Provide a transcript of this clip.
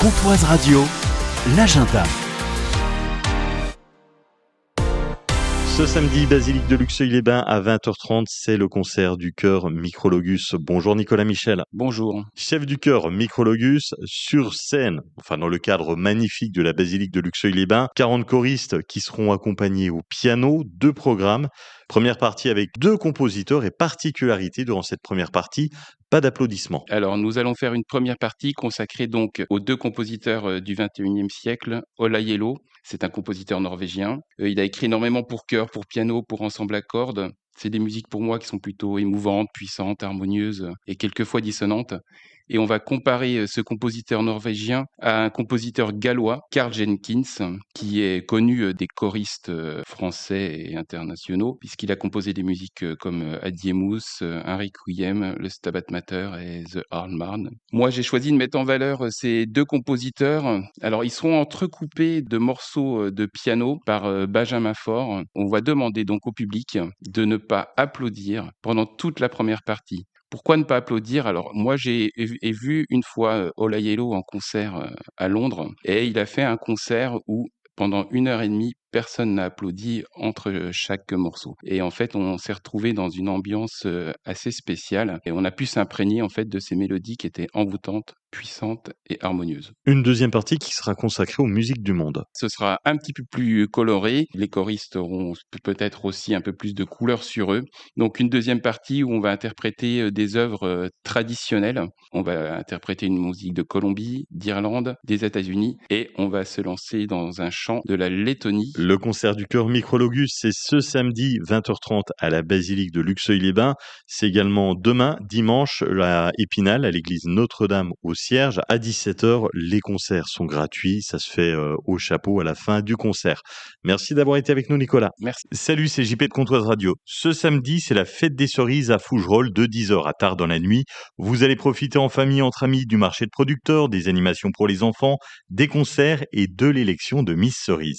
Pontoise Radio, l'agenda. Ce samedi, basilique de Luxeuil-les-Bains à 20h30, c'est le concert du chœur Micrologus. Bonjour Nicolas Michel. Bonjour. Chef du chœur Micrologus, sur scène, dans le cadre magnifique de la basilique de Luxeuil-les-Bains, 40 choristes qui seront accompagnés au piano, 2 programmes. Première partie avec 2 compositeurs et particularité durant cette première partie, pas d'applaudissements. Alors, nous allons faire une première partie consacrée donc aux 2 compositeurs du 21e siècle. Ola Yelo, c'est un compositeur norvégien. Il a écrit énormément pour chœur, pour piano, pour ensemble à cordes. C'est des musiques pour moi qui sont plutôt émouvantes, puissantes, harmonieuses et quelquefois dissonantes. Et on va comparer ce compositeur norvégien à un compositeur gallois, Karl Jenkins, qui est connu des choristes français et internationaux, puisqu'il a composé des musiques comme Adiemus, un Requiem, le Stabat Mater et The Almarn. Moi, j'ai choisi de mettre en valeur ces 2 compositeurs. Alors, ils seront entrecoupés de morceaux de piano par Benjamin Faure. On va demander donc au public de ne pas applaudir pendant toute la première partie. Pourquoi ne pas applaudir? Alors moi j'ai vu une fois Ola Yelo en concert à Londres et il a fait un concert où pendant 1h30 personne n'a applaudi entre chaque morceau. Et en fait, on s'est retrouvé dans une ambiance assez spéciale et on a pu s'imprégner en fait de ces mélodies qui étaient envoûtantes, puissantes et harmonieuses. Une deuxième partie qui sera consacrée aux musiques du monde. Ce sera un petit peu plus coloré. Les choristes auront peut-être aussi un peu plus de couleur sur eux. Donc une deuxième partie où on va interpréter des œuvres traditionnelles. On va interpréter une musique de Colombie, d'Irlande, des États-Unis et on va se lancer dans un chant de la Lettonie. Le concert du chœur Micrologus, c'est ce samedi 20h30 à la basilique de Luxeuil-les-Bains. C'est également demain, dimanche, à Épinal, à l'église Notre-Dame au Cierge. À 17h, les concerts sont gratuits. Ça se fait au chapeau à la fin du concert. Merci d'avoir été avec nous, Nicolas. Merci. Salut, c'est JP de Pontoise Radio. Ce samedi, c'est la fête des cerises à Fougerolles de 10h à tard dans la nuit. Vous allez profiter en famille, entre amis, du marché de producteurs, des animations pour les enfants, des concerts et de l'élection de Miss Cerise.